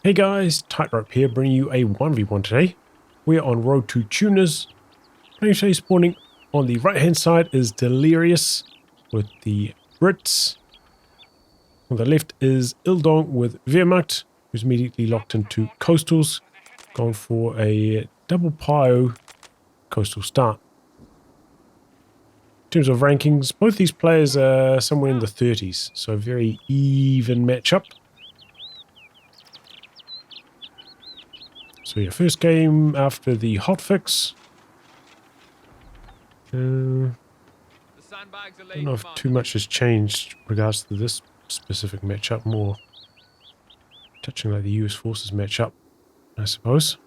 Hey guys, Tightrope here, bringing you a 1v1 today. We're on road to Tunis. Playing today, spawning on the right hand side is Deliri0us with the Brits. On the left is ildong with Wehrmacht, who's immediately locked into coastals, going for a double pio coastal start. In terms of rankings, both these players are somewhere in the 30s, so a very even matchup. So yeah, first game after the hotfix. Don't know if too much has changed in regards to this specific matchup, more touching like the US forces matchup, I suppose.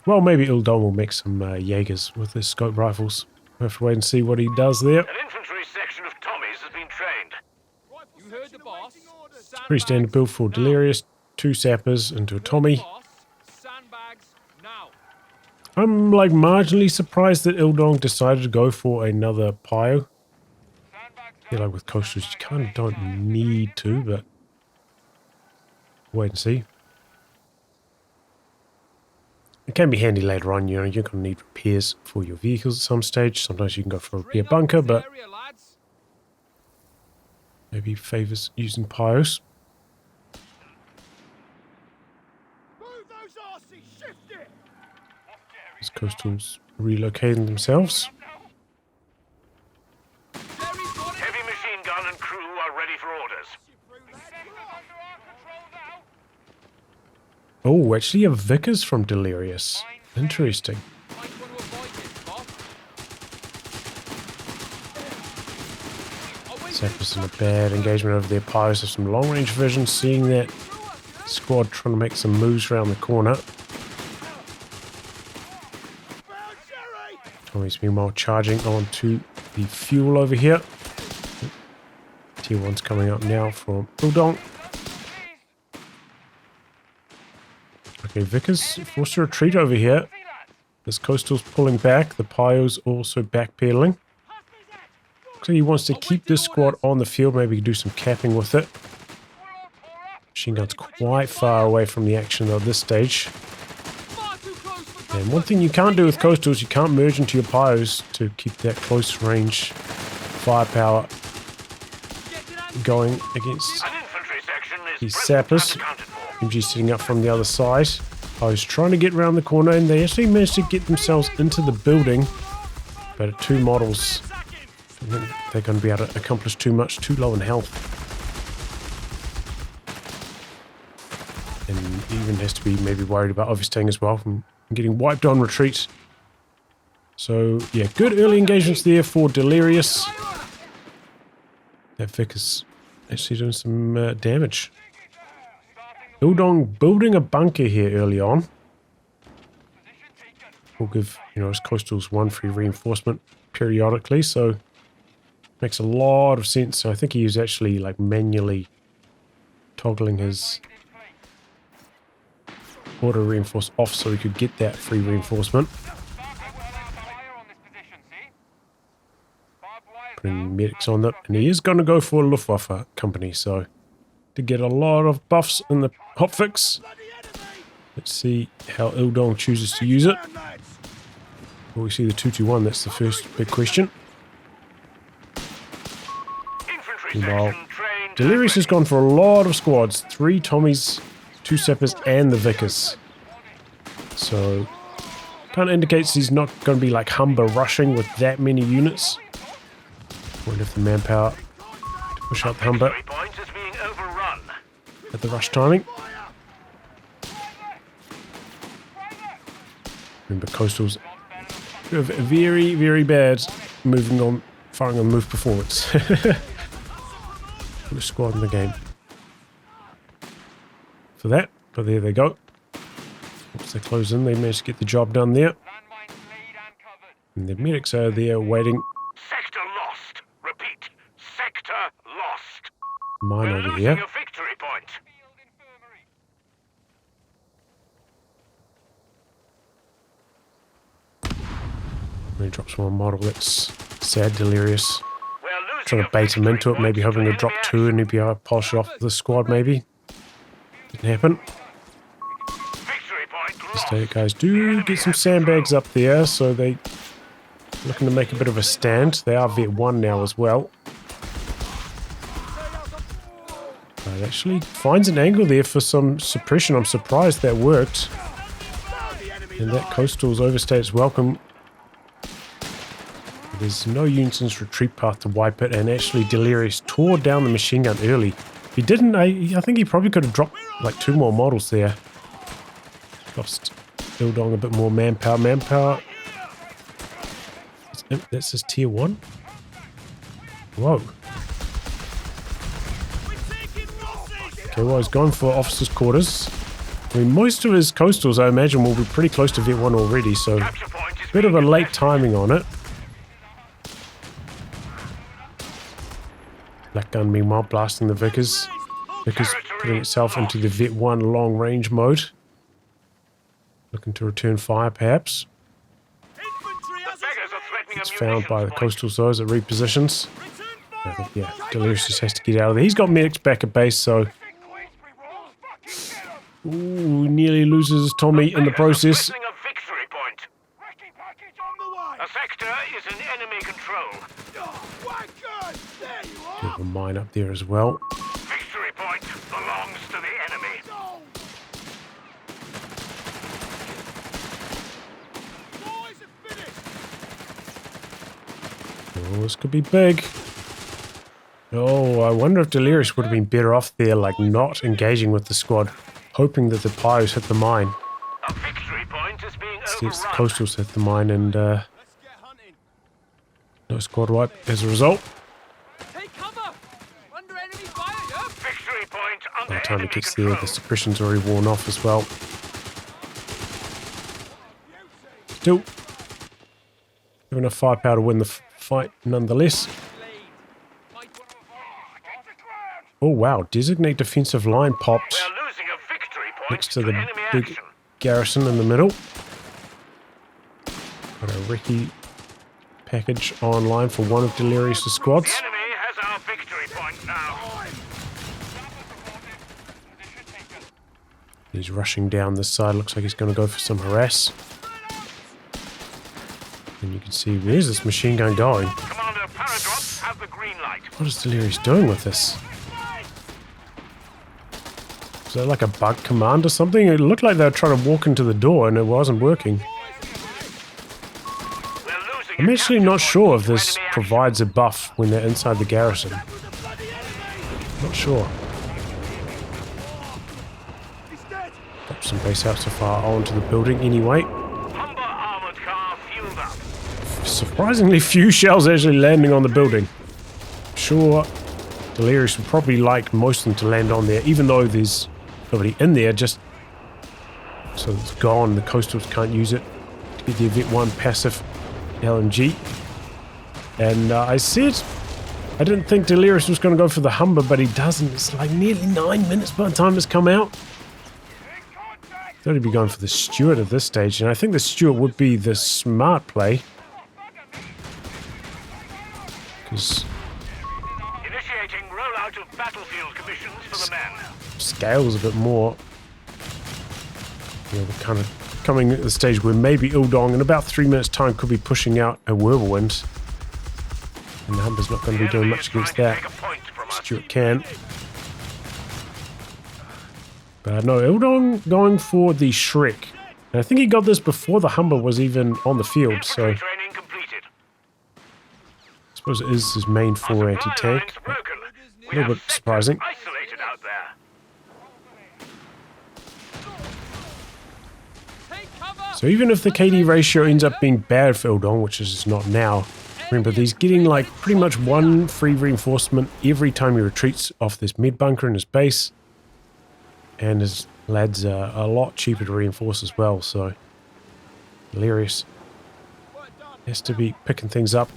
Well, maybe ildong will make some Jaegers with his scope rifles. We'll have to wait and see what he does there. An infantry section of Tommies has been trained. You heard the boss. Pretty standard build for Deliri0us. 2 sappers into a Tommy. Sandbags now. I'm like marginally surprised that ildong decided to go for another pio. Yeah, like with coasters, you kind of don't need to, but wait and see. It can be handy later on, you know, you're going to need repairs for your vehicles at some stage. Sometimes you can go for a repair bunker, but maybe favors using pios. These coastals relocating themselves. Heavy machine gun and crew are ready for orders. Oh, actually a Vickers from Deliri0us. Interesting. Sappers in a bad engagement over their pios of some long range vision, seeing that squad trying to make some moves around the corner. Tommy's meanwhile charging onto the fuel over here. Tier 1's coming up now from ildong. Okay, Vickers forced to retreat over here. This coastal's pulling back. The pio's also backpedaling. So he wants to keep this squad on the field. Maybe do some capping with it. Machine gun's quite far away from the action at this stage. And one thing you can't do with coastals, you can't merge into your pios to keep that close range firepower going against these sappers. MG sitting up from the other side. Pios trying to get around the corner, and they actually managed to get themselves into the building. But at 2 models, I think they're going to be able to accomplish too much, too low in health. And even has to be maybe worried about overstaying as well from getting wiped on retreat. So yeah, good early engagements there for Deliri0us. That Vic is actually doing some damage. ildong building a bunker here early on. We'll give, you know, his coastals 1 free reinforcement periodically, so makes a lot of sense. So I think he was actually like manually toggling his auto reinforce off so he could get that free reinforcement. Putting medics on that, and he is going to go for a Luftwaffe company, so to get a lot of buffs in the hotfix. Let's see how ildong chooses to use it. Will we see the 221? That's the first big question. Meanwhile, Deliri0us has gone for a lot of squads. 3 Tommies, 2 sappers, and the Vickers. So, kind of indicates he's not going to be like Humber rushing with that many units. Won't have the manpower to push out the Humber at the rush timing. Remember, coastals have very, very bad moving on, firing on move performance. First squad in the game for that, but there they go. Once they close in, they managed to get the job done there. And the medics are there waiting. Sector lost. Repeat. Sector lost. Mine We're over losing here. a victory point. And he drops one model. That's sad, Deliri0us. Trying to bait him into it, maybe hoping to drop 2 and he'd be able to polish it off with the squad, maybe. Didn't happen. Victory point lost. State guys do get some sandbags up there, so they looking to make a bit of a stand. They are Vet 1 now as well. It actually finds an angle there for some suppression. I'm surprised that worked. And that Coastal's overstayed its welcome. There's no Unison's retreat path to wipe it, and actually Deliri0us tore down the machine gun early. He didn't, I think he probably could have dropped like 2 more models there. Lost ildong a bit more manpower. That's his tier 1? Whoa. Okay, well, he's going for officer's quarters. I mean, most of his coastals, I imagine, will be pretty close to Vet 1 already, so a bit of a late timing on it. Black gun, meanwhile, blasting the Vickers. Vickers putting itself into the Vet 1 long range mode. Looking to return fire, perhaps. It's found by the coastals, though, as it repositions. I think, yeah, Deliri0us just has to get out of there. He's got medics back at base, so... Ooh, nearly loses Tommy in the process. A sector is in enemy control. Bit of a mine up there as well. Victory point belongs to the enemy. Oh, this could be big. Oh, I wonder if Deliri0us would have been better off there, like not engaging with the squad, hoping that the pyros hit the mine. A victory point is being Instead, the overrun. coastals hit the mine, and no squad wipe as a result. Take cover! Under enemy fire, yeah? Victory point under By the time enemy it gets control. there, the suppression's already worn off as well. Still, have enough firepower to win the fight nonetheless. Oh wow, designate defensive line popped We're losing a victory point next to the enemy big action. garrison in the middle. Got a recce package online for one of Deliri0us' The squads. enemy has our victory point now. He's rushing down this side. Looks like he's going to go for some harass. And you can see, where's this machine gun going? Commander Paradrop have the green light. What is Deliri0us doing with this? Is that like a bug command or something? It looked like they were trying to walk into the door and it wasn't working. We're losing I'm a actually capture not point sure if to this enemy provides a buff when they're inside the garrison. Not sure. Got some base out so far onto the building anyway. action. Humber armored car fueled up. Surprisingly few shells actually landing on the building. Sure, Deliri0us would probably like most of them to land on there, even though there's nobody in there, just so it's gone. The coastals can't use it to get their Vet 1 passive LMG. And I said I didn't think Deliri0us was going to go for the Humber, but he doesn't. It's like nearly 9 minutes by the time it's come out. Thought he'd be going for the Stewart at this stage, and I think the Stewart would be the smart play. Because Initiating rollout of battlefield commissions for the men. scales a bit more. You know, we're kind of coming at the stage where maybe ildong in about 3 minutes time could be pushing out a whirlwind. And the Humber's not going to be doing much against that. Stewart can. But no, ildong going for the Shrek. And I think he got this before the Humber was even on the field, so I Training completed. suppose it is his main four anti-tank. Broken. A little bit surprising. Isolated out there. Take cover! So even if the KD ratio ends up being bad for ildong, which is not now, remember he's getting like pretty much one free reinforcement every time he retreats off this mid bunker in his base. And his lads are a lot cheaper to reinforce as well, so Deliri0us has to be picking things up,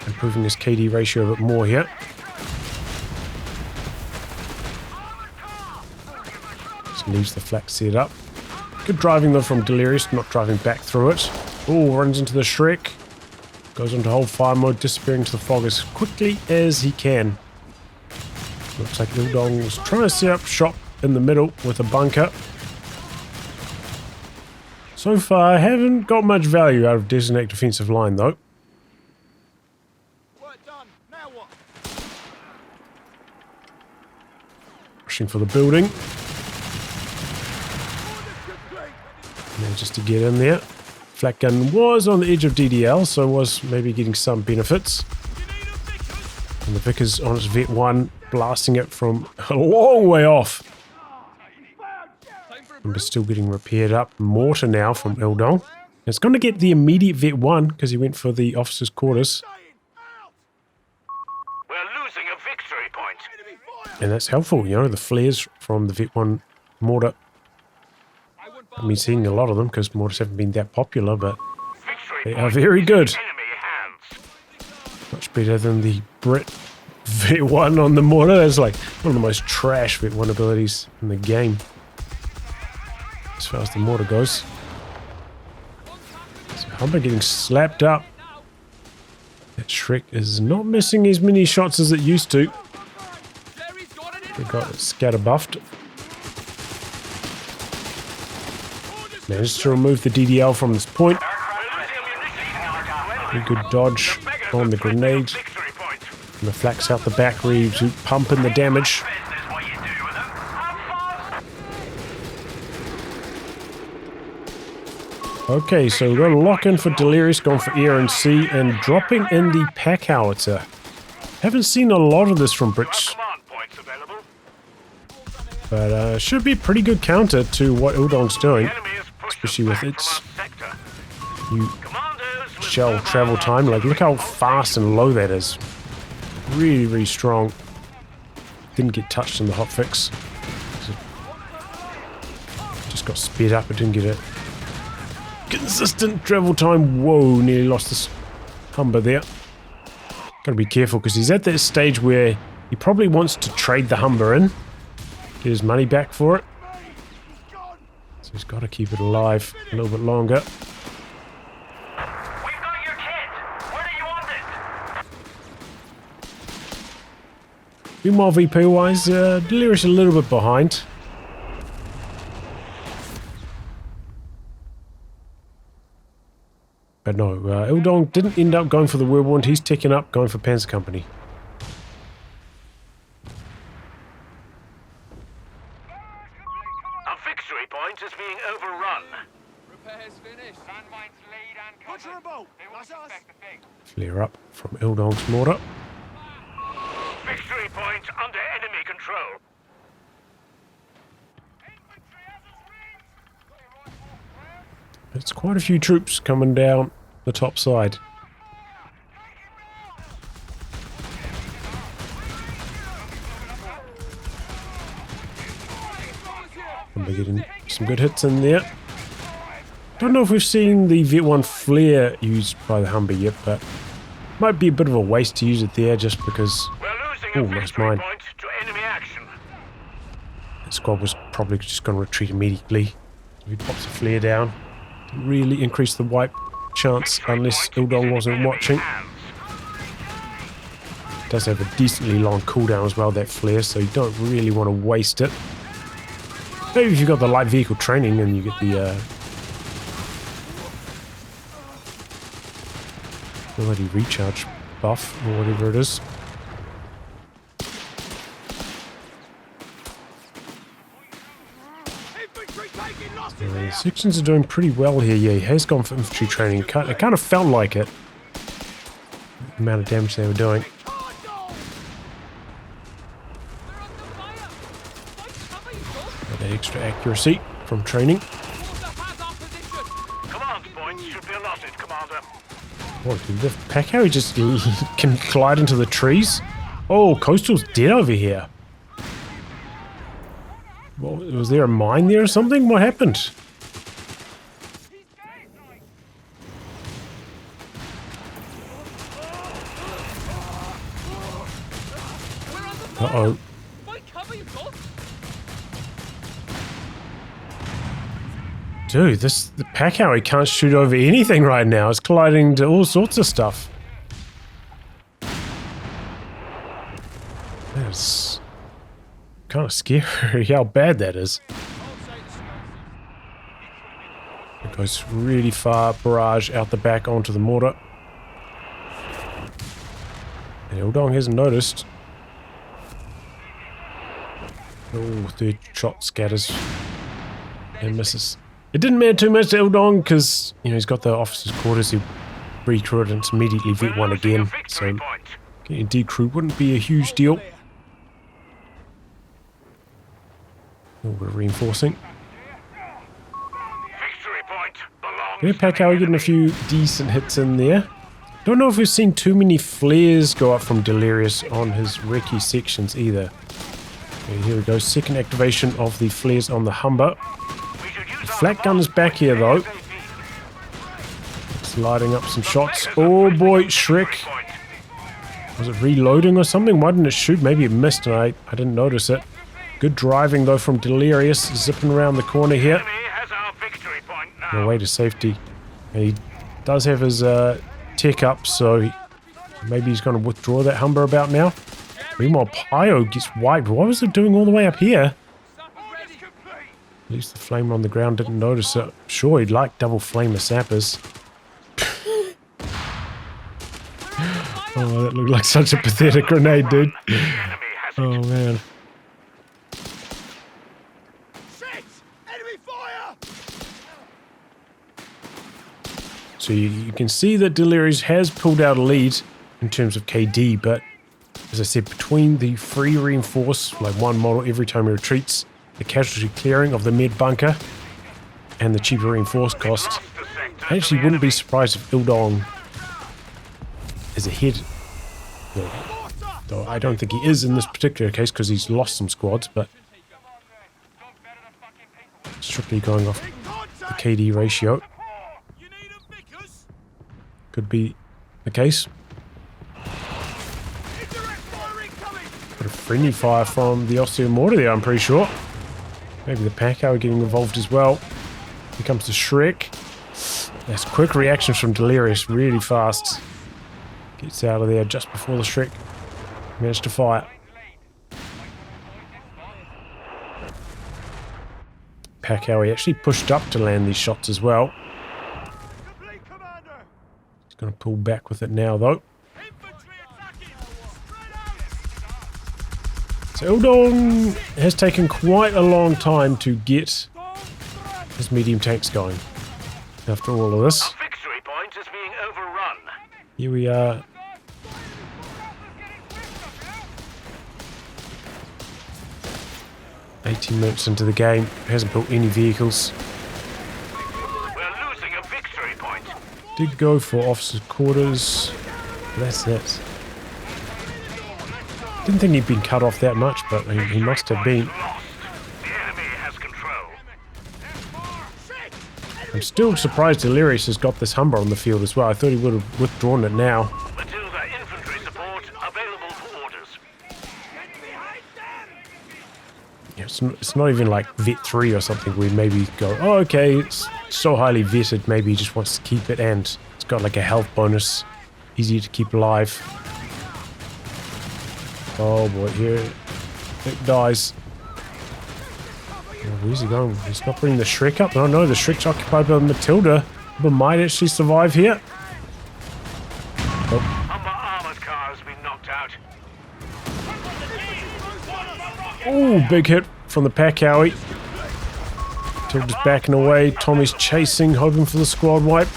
improving his KD ratio a bit more here. Just leaves the flak set up. Good driving though from Deliri0us, not driving back through it. Oh, runs into the Shrek. Goes into hold fire mode, disappearing into the fog as quickly as he can. Looks like ildong was trying to set up shop in the middle with a bunker. So far, I haven't got much value out of designate defensive line, though. Work done. Now what? Rushing for the building. And just to get in there. Flak gun was on the edge of DDL, so was maybe getting some benefits. And the Vickers on its Vet 1, blasting it from a long way off. And we're still getting repaired up. Mortar now from Ildong. It's going to get the immediate Vet 1 because he went for the officer's quarters. We're losing a victory point. And that's helpful, you know, the flares from the Vet 1 mortar. I've been seeing a lot of them because mortars haven't been that popular, but they are very good. Much better than the Brit Vet 1 on the mortar. That's like one of the most trash Vet 1 abilities in the game. As far as the mortar goes. So Humber getting slapped up. That Shrek is not missing as many shots as it used to. We got scatter buffed. Managed to remove the DDL from this point. Very good dodge on the grenade. And the flak's out the back, ready to pump in the damage. Okay, so we're going to lock in for Deliri0us, going for air and sea, and dropping in the pack howitzer. Haven't seen a lot of this from Brits, but should be a pretty good counter to what Ildong's doing, especially with its new shell travel time. Like, look how fast and low that is. Really, really strong. Didn't get touched in the hotfix. Just got sped up, it didn't get it. Consistent travel time. Whoa, nearly lost this Humber there. Gotta be careful because he's at that stage where he probably wants to trade the Humber in. Get his money back for it. So he's got to keep it alive a little bit longer. We've got your kit. Where do you want it? Meanwhile, VP-wise, Deliri0us a little bit behind. But no, Ildong didn't end up going for the Wehrmacht. He's ticking up, going for Panzer Company. Our victory point is being overrun. Repairs finished. Landmines lead and Put her a boat. That's us. Flare up from Ildong's mortar. Victory point under enemy control. It's quite a few troops coming down the top side. And we're getting some good hits in there. Don't know if we've seen the Vet 1 flare used by the Humber yet, but might be a bit of a waste to use it there just because... We're losing Oh, a nice victory mine. point to enemy action. The squad was probably just going to retreat immediately. So he pops a flare down. Didn't really increase the wipe chance unless Ildong wasn't watching. It does have a decently long cooldown as well, that flare, so you don't really want to waste it. Maybe if you've got the light vehicle training and you get the ability recharge buff or whatever it is. Sections are doing pretty well here. Yeah, he has gone for infantry training. It kind of felt like it. The amount of damage they were doing. Got that extra accuracy from training. Command points should be allotted, Commander. Oh, dude, the pack carrier just can glide into the trees. Oh, Coastal's dead over here. Well, was there a mine there or something? What happened? Uh-oh. Dude, the pack carrier can't shoot over anything right now. It's colliding into all sorts of stuff. That's kind of scary how bad that is. It goes really far, barrage out the back onto the mortar. And ildong hasn't noticed. Oh, third shot scatters and misses. It didn't matter too much to ildong because, you know, he's got the officer's quarters. He recruited and immediately vet one again. So getting decrewed wouldn't be a huge deal. Oh, we're reinforcing. Yeah, Pacquiao getting a few decent hits in there. Don't know if we've seen too many flares go up from Deliri0us on his recce sections either. Okay, here we go, second activation of the flares on the Humber. The flak gun is back here though. It's lighting up some shots. Oh boy, Shrek. Was it reloading or something? Why didn't it shoot? Maybe it missed and I didn't notice it. Good driving though from Deliri0us, zipping around the corner here. No way to safety. And he does have his tech up, so maybe he's going to withdraw that Humber about now. Meanwhile, Pio gets wiped. What was it doing all the way up here? At least the flame on the ground didn't notice it. Sure, he'd like double flame of sappers. Oh, that looked like such a pathetic grenade, dude. Oh, man. So you can see that Deliri0us has pulled out a lead in terms of KD, but as I said, between the free reinforce, like one model every time he retreats, the casualty clearing of the med bunker, and the cheaper reinforce cost, I actually wouldn't be surprised if ildong is ahead. Well, though I don't think he is in this particular case because he's lost some squads, but strictly going off the KD ratio. Could be the case. Got a friendly fire from the Osteo mortar there, I'm pretty sure. Maybe the Pacquiao are getting involved as well. Here comes the Shrek. That's quick reactions from Deliri0us, really fast. Gets out of there just before the Shrek managed to fire. Pacquiao actually pushed up to land these shots as well. Going to pull back with it now though. So ildong has taken quite a long time to get his medium tanks going. After all of this. Victory point is being overrun. Here we are. "18 minutes into the game, hasn't built any vehicles. Did go for officer's quarters. That's it. Didn't think he'd been cut off that much, but he must have been. I'm still surprised Deliri0us has got this Humber on the field as well. I thought he would have withdrawn it now. Yeah, it's not even like Vet 3 or something where maybe go, oh okay, it's so highly vetted, maybe he just wants to keep it and it's got like a health bonus, easy to keep alive. Oh boy, here it dies. Oh, where's he going? He's not bringing the Shrek up. Oh no, the Shrek's occupied by Matilda, but might actually survive here. Oh. Oh, big hit from the Pacquiao. Tilda's backing away. Tommy's chasing, hoping for the squad wipe.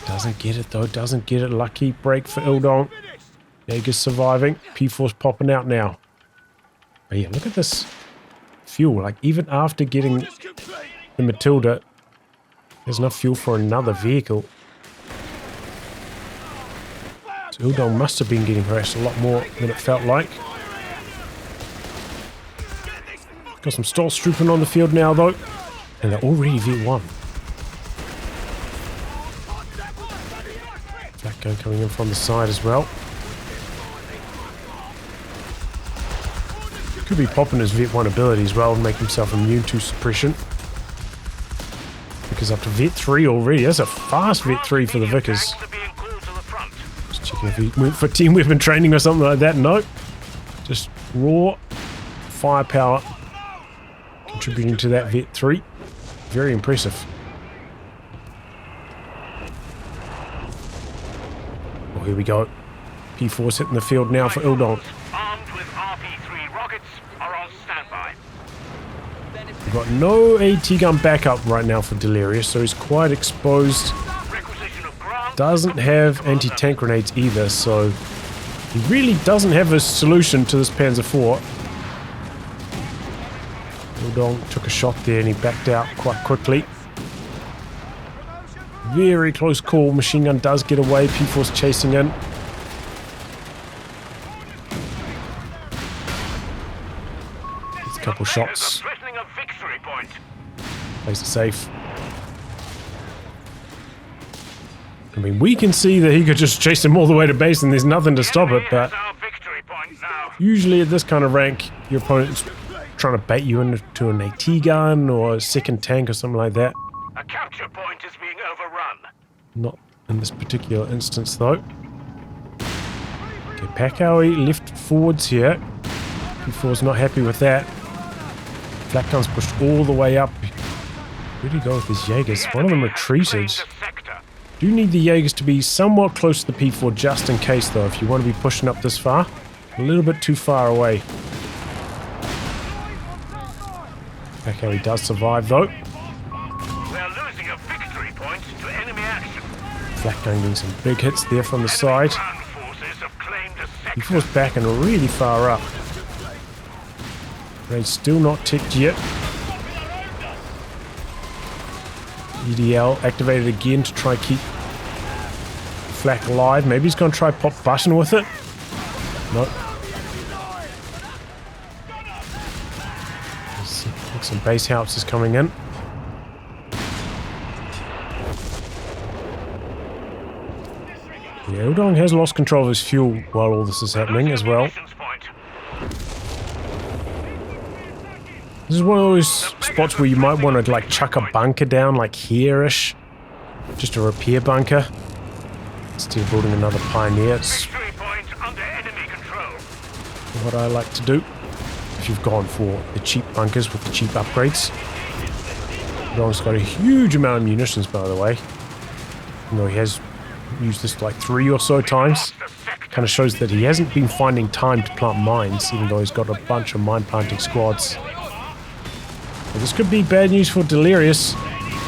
Doesn't get it though, doesn't get it. Lucky break for ildong. Jaeger's surviving. P4's popping out now. But yeah, look at this fuel. Like, even after getting the Matilda, there's enough fuel for another vehicle. So ildong must have been getting harassed a lot more than it felt like. Got some Stormtroopers on the field now though, and they're already V1. Flak gun coming in from the side as well. Could be popping his Vet 1 ability as well and make himself immune to suppression. Because up to Vet 3 already. That's a fast Vet 3 for the Vickers. Just checking if he went for team weapon training or something like that. Nope. Just raw firepower contributing to that Vet 3. Very impressive. Oh, here we go. P4's hitting the field now for ildong. Armed with RP3 rockets are on standby. We've got no AT gun backup right now for Deliri0us, so he's quite exposed. Requisition of ground. Doesn't have anti-tank grenades either, so he really doesn't have a solution to this Panzer IV. ildong took a shot there and he backed out quite quickly. Very close call. Machine gun does get away. P4's chasing in. It's a couple shots. Threatening a victory point. Plays it safe. I mean, we can see that he could just chase him all the way to base and there's nothing to stop it, but Our victory point now. usually at this kind of rank, your opponent's trying to bait you into an AT gun or a second tank or something like that. A capture point is being overrun. Not in this particular instance, though. Okay, Pakawi left forwards here. P4's not happy with that. Flak gun's pushed all the way up. Where'd he go with his Jaegers? One of them retreated. Do need the Jaegers to be somewhat close to the P4 just in case, though, if you want to be pushing up this far. A little bit too far away. Pakawi does survive, though. We're losing a victory point to enemy action. Flak gun getting some big hits there from the side. Ground forces have claimed a sector. P4's back and really far up. Raid's still not ticked yet. EDL activated again to try keep Flak alive. Maybe he's going to try pop button with it. Nope. Some base howitzers coming in. Yeah, ildong has lost control of his fuel while all this is happening as well. This is one of those spots where you might want to like chuck a bunker down like here-ish. Just a repair bunker. Instead of building another Pioneer. It's Victory point under enemy control. what I like to do. If you've gone for the cheap bunkers with the cheap upgrades. ildong's got a huge amount of munitions, by the way. You know, he has used this like 3 or so times. Kind of shows that he hasn't been finding time to plant mines, even though he's got a bunch of mine planting squads. Well, this could be bad news for Deliri0us.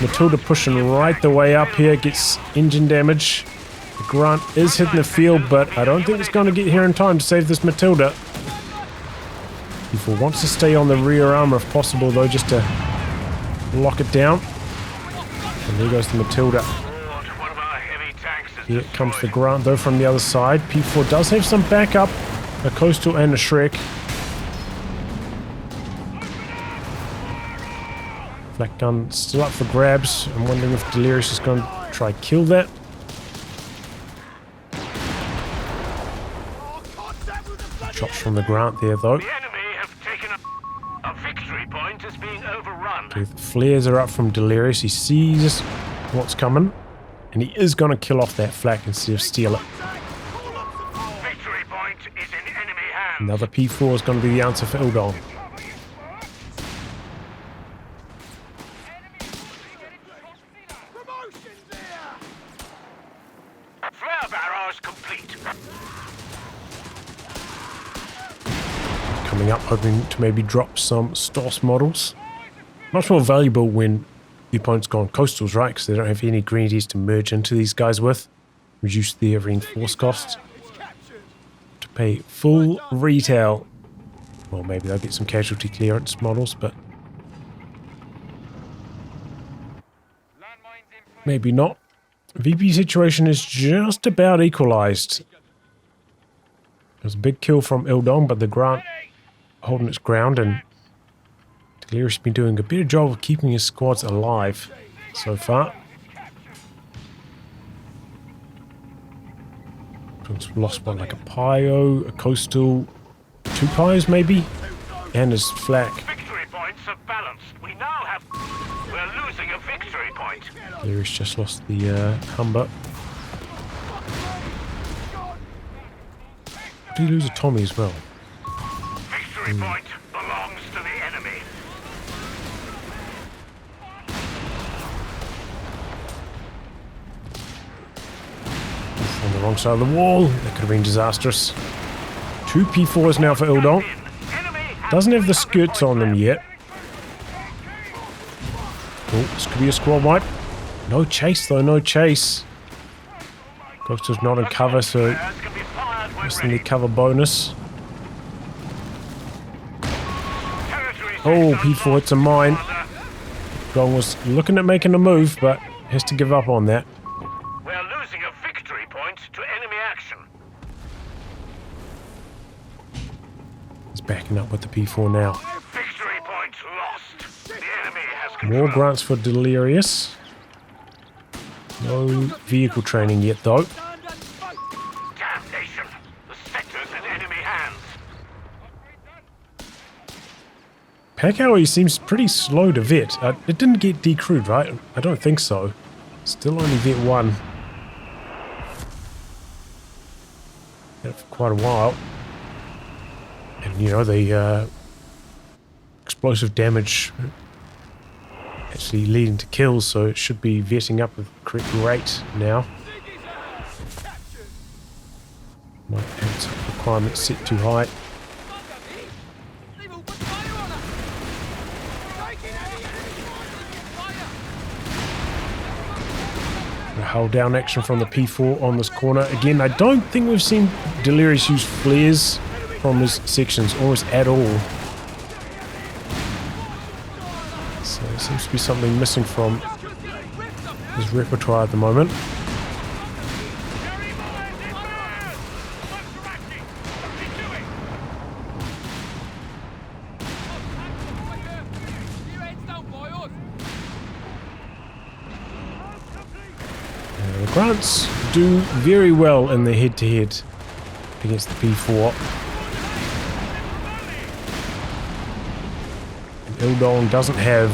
Matilda pushing right the way up here, gets engine damage. The Grunt is hitting the field, but I don't think it's going to get here in time to save this Matilda. P4 wants to stay on the rear armor if possible, though, just to lock it down. And there goes the Matilda. One of our heavy tanks is Here comes the Grunt, though, from the other side. P4 does have some backup. A Coastal and a Shrek. Flak gun still up for grabs. I'm wondering if Deliri0us is going to try kill that. Shots from the Grunt there, though. The enemy have taken a victory point is being overrun. Okay, the flares are up from Deliri0us. He sees what's coming. And he is going to kill off that flak instead of steal it. Victory point is in enemy hands. Another P4 is going to be the answer for ildong. Flare barrage complete. Coming up, hoping to maybe drop some Stoss models. Much more valuable when the opponent's gone coastals, right? Because they don't have any greenies to merge into these guys with. Reduce their reinforce costs. To pay full retail. Well, maybe they'll get some casualty clearance models, but maybe not. VP situation is just about equalized. There's a big kill from ildong, but the Grunt holding its ground, and Deliri0us has been doing a better job of keeping his squads alive so far. He's lost one like a Pio, a Coastal, 2 Pios maybe, and his flak. Victory points are balanced. We now have. We're losing a victory point. Deliri0us just lost the Humber. Did he lose a Tommy as well? victory point belongs to the enemy. On the wrong side of the wall. That could have been disastrous. 2 P4s now for Ildong. Doesn't have the skirts on them yet. Oh, this could be a squad wipe. No chase though, no chase. Ghost is not in cover, so missing the cover bonus. Oh, P4, it's a mine. Gong was looking at making a move, but has to give up on that. We're losing a victory point to enemy action. He's backing up with the P4 now. Victory point lost. The enemy has control. More grants for Deliri0us. No vehicle training yet, though. Damnation! The sector's in enemy hands. Packowie seems pretty slow to vet. It didn't get decrewed, right? I don't think so. Still only vet 1. Had it for quite a while. And, you know, the explosive damage actually leading to kills, so it should be vetting up with the correct rate now. Might have some requirements set too high. Hold down action from the P4 on this corner. Again, I don't think we've seen Deliri0us use flares from his sections almost at all. So there seems to be something missing from his repertoire at the moment. The grants do very well in the head-to-head against the P4. And ildong doesn't have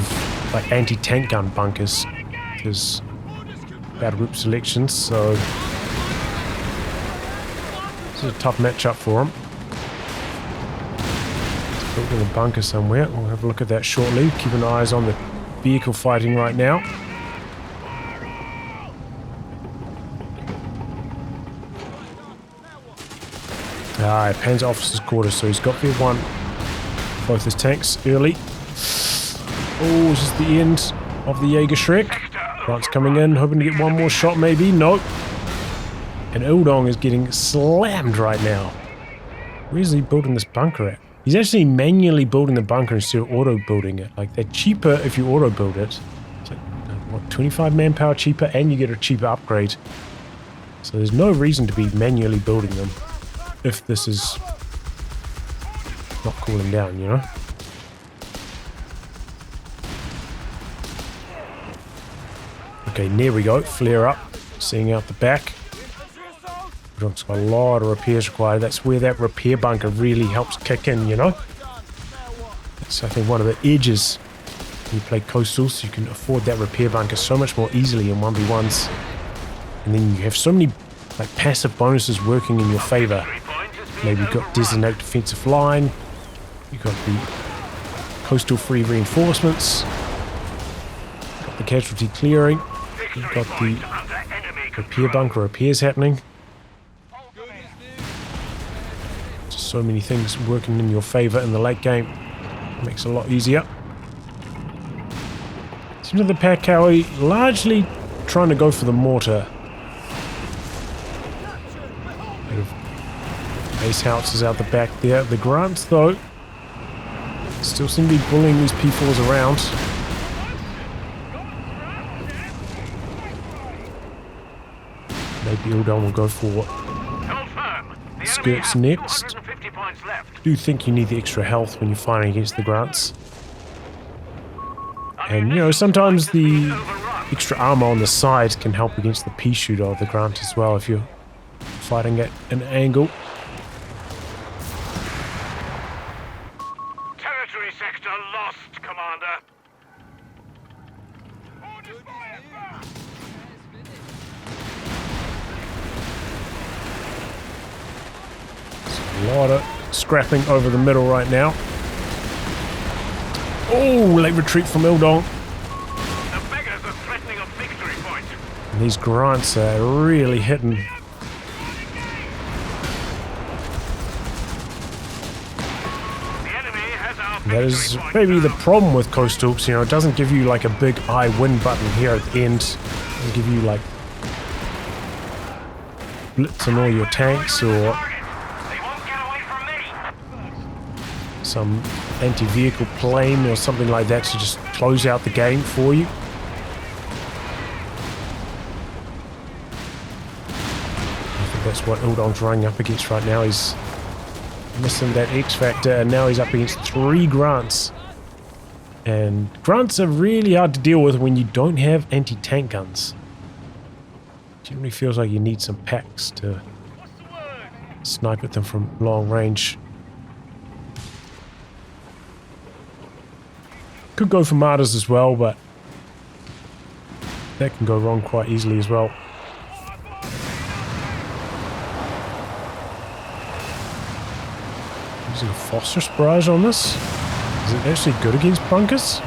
like anti-tank gun bunkers because battle group selections, so this is a tough matchup for him. He's built in a bunker somewhere. We'll have a look at that shortly. Keep an eye on the vehicle fighting right now. Panzer officer's quarters, so he's got V1. Both his tanks early. Oh, is this the end of the Jaeger Shrek? Grant's coming in, hoping to get one more shot maybe. Nope. And ildong is getting slammed right now. Where's he building this bunker at? He's actually manually building the bunker instead of auto building it. Like, they're cheaper if you auto build it. It's like, what, 25 manpower cheaper, and you get a cheaper upgrade. So there's no reason to be manually building them if this is not cooling down, you know? Okay, there we go. Flare up. Seeing out the back. It's got a lot of repairs required. That's where that repair bunker really helps kick in, you know? That's, I think, one of the edges when you play coastals. You can afford that repair bunker so much more easily in 1v1s. And then you have so many like passive bonuses working in your favor. Maybe you've got designate defensive line, you've got the coastal free reinforcements, got the casualty clearing, you've got the repair bunker repairs happening. Just so many things working in your favor in the late game. Makes it a lot easier. Seems like the Packowie largely trying to go for the mortar. Base houses out the back there. The grants, though, still seem to be bullying these P4s around. Maybe ildong will go for skirts next. I do think you need the extra health when you're fighting against the grants. And, you know, sometimes the extra armor on the side can help against the P shooter of the grant as well if you're fighting at an angle. Territory sector lost, Commander. A lot of scrapping over the middle right now. Oh, late retreat from Ildong. The beggars are threatening a victory point. And these grants are really hitting. The enemy has our That is victory point maybe the now. problem with coastals. You know, it doesn't give you like a big I win button here at the end. It doesn't give you like blitz on all your tanks or They won't get away from me. some anti-vehicle plane or something like that to just close out the game for you. I think that's what Ildong's running up against right now. He's missing that X factor, and now he's up against 3 grants. And grants are really hard to deal with when you don't have anti-tank guns. Generally feels like you need some packs to snipe at them from long range. Could go for martyrs as well, but that can go wrong quite easily as well. Using a phosphorus barrage on this? Is it actually good against bunkers?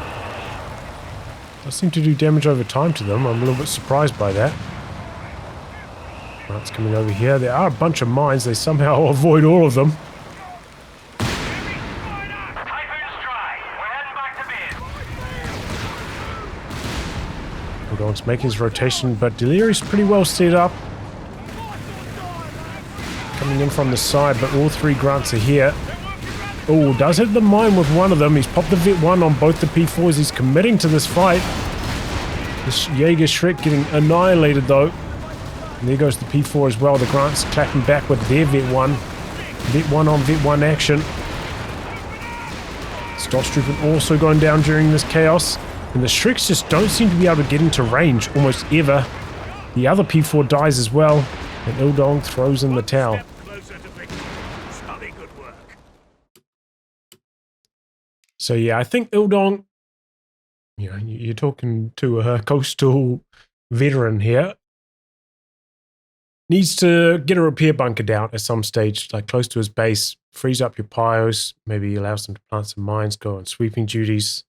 Does seem to do damage over time to them. I'm a little bit surprised by that. That's coming over here. There are a bunch of mines. They somehow avoid all of them. Ildong's making his rotation, but Deliri0us pretty well set up. Coming in from the side, but all 3 grants are here. Oh, does hit the mine with one of them. He's popped the Vet 1 on both the P4s. He's committing to this fight. This Jaeger Shrek getting annihilated though. And there goes the P4 as well. The grants clapping back with their Vet 1. Vet 1 on Vet 1 action. Stormtrooper also going down during this chaos. And the Shreks just don't seem to be able to get into range almost ever. The other P4 dies as well. And Ildong throws in the towel. So yeah, I think Ildong, you know, you're talking to a coastal veteran here, needs to get a repair bunker down at some stage, like close to his base, freeze up your pyros, maybe allows them to plant some mines, go on sweeping duties.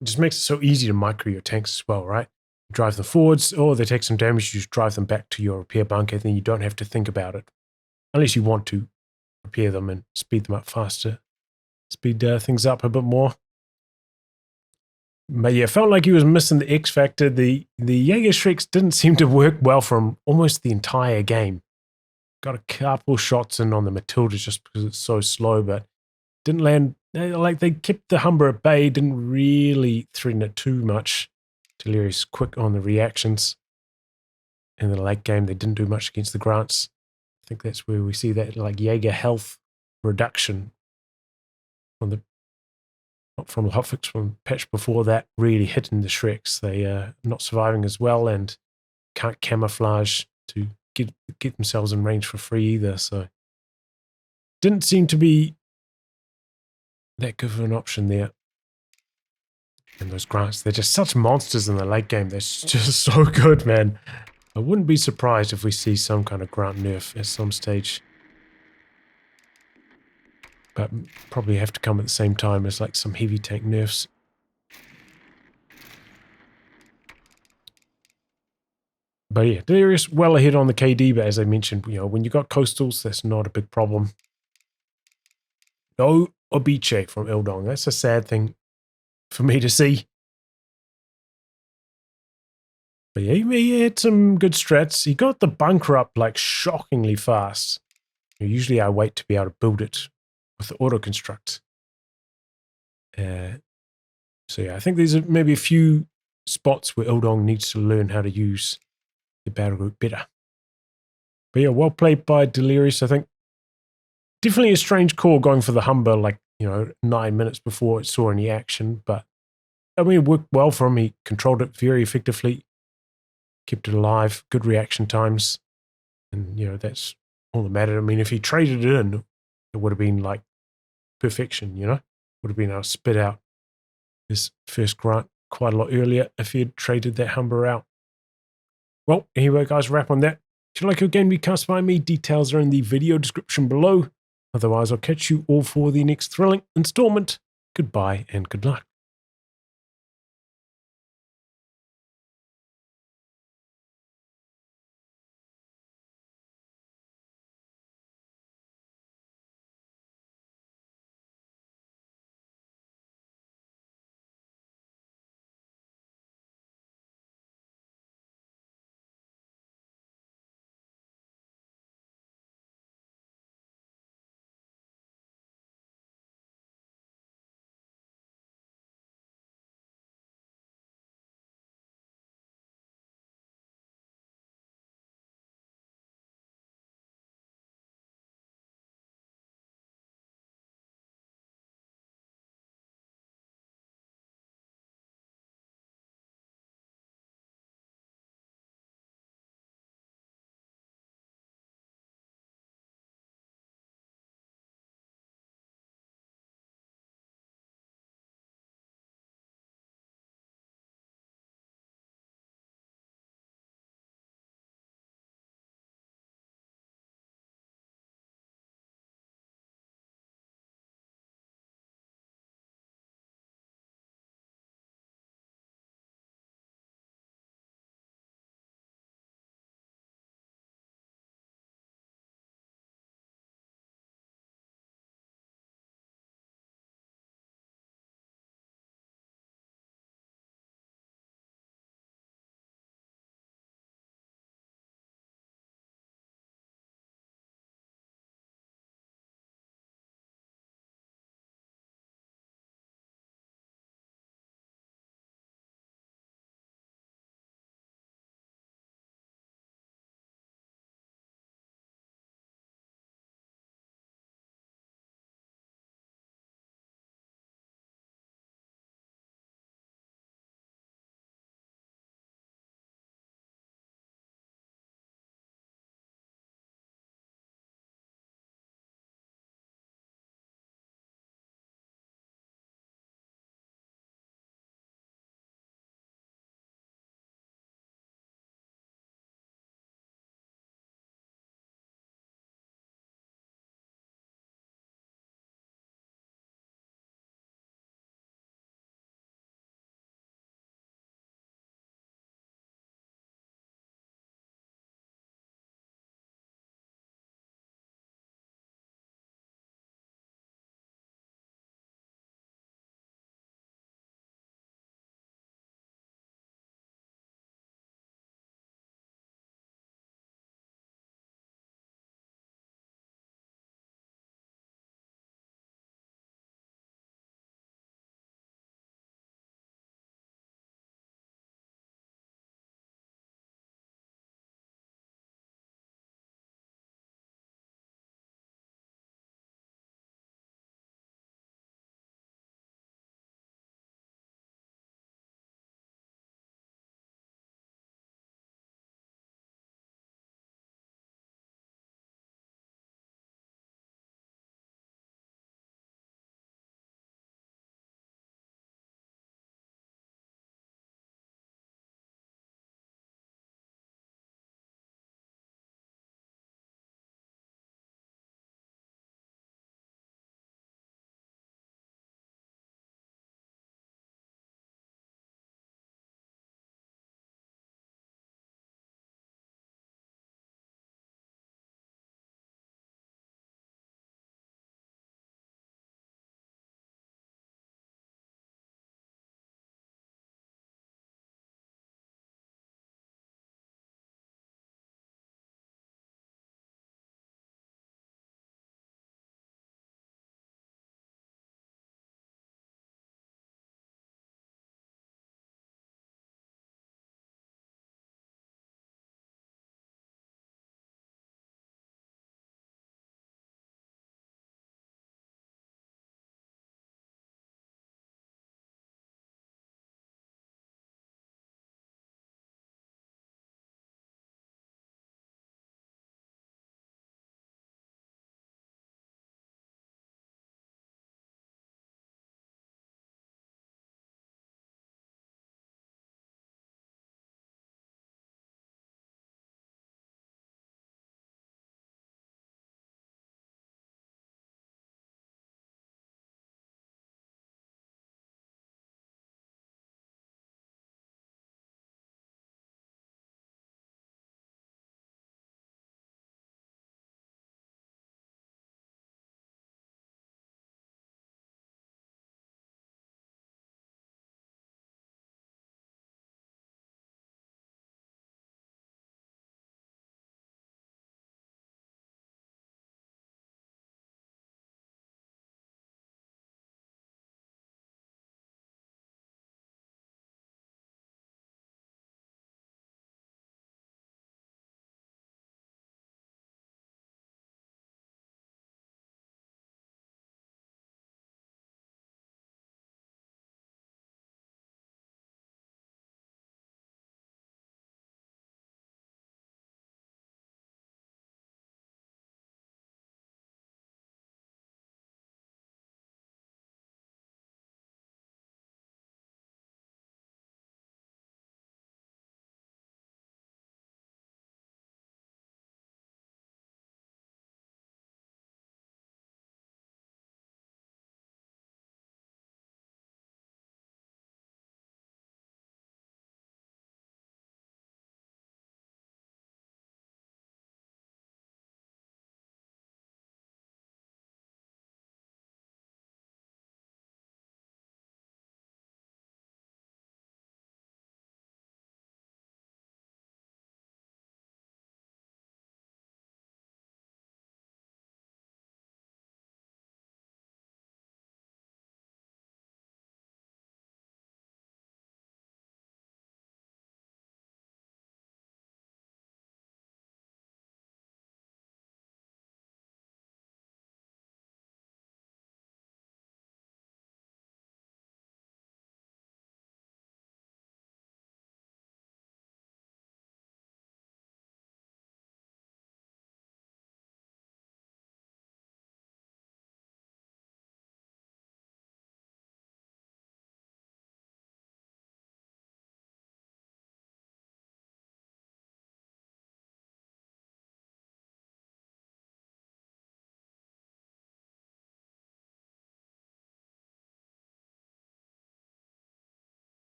It just makes it so easy to micro your tanks as well, right? You drive them forwards, or they take some damage, you just drive them back to your repair bunker, then you don't have to think about it. Unless you want to repair them and speed them up faster. Speed things up a bit more. But yeah, felt like he was missing the X factor. The Jaeger Shreks didn't seem to work well for him almost the entire game. Got a couple shots in on the Matilda just because it's so slow, but didn't land. Like they kept the Humber at bay, didn't really threaten it too much. Deliri0us quick on the reactions. In the late game, they didn't do much against the grants. I think that's where we see that like Jaeger health reduction from the hotfix from patch before that really hitting the Shreks. They are not surviving as well and can't camouflage to get themselves in range for free either. So didn't seem to be that good of an option there. And those grants, they're just such monsters in the late game. They're just so good, man. I wouldn't be surprised if we see some kind of grant nerf at some stage. But probably have to come at the same time as like some heavy tank nerfs. But yeah, Deliri0us well ahead on the KD, but as I mentioned, you know, when you got coastals, that's not a big problem. No Obiche from Ildong. That's a sad thing for me to see. But yeah, he had some good strats. He got the bunker up like shockingly fast. Usually I wait to be able to build it with the auto construct. So yeah, I think there's maybe a few spots where Ildong needs to learn how to use the battle group better. But yeah, well played by Deliri0us. I think definitely a strange call going for the Humber like, you know, 9 minutes before it saw any action. But I mean, it worked well for him. He controlled it very effectively, kept it alive, good reaction times. And, you know, that's all that mattered. I mean, if he traded it in, it would have been like perfection, you know? Would have been able to spit out his first grant quite a lot earlier if he had traded that Humber out. Well, anyway, guys, wrap on that. If you like your game to be cast by me, details are in the video description below. Otherwise, I'll catch you all for the next thrilling installment. Goodbye and good luck.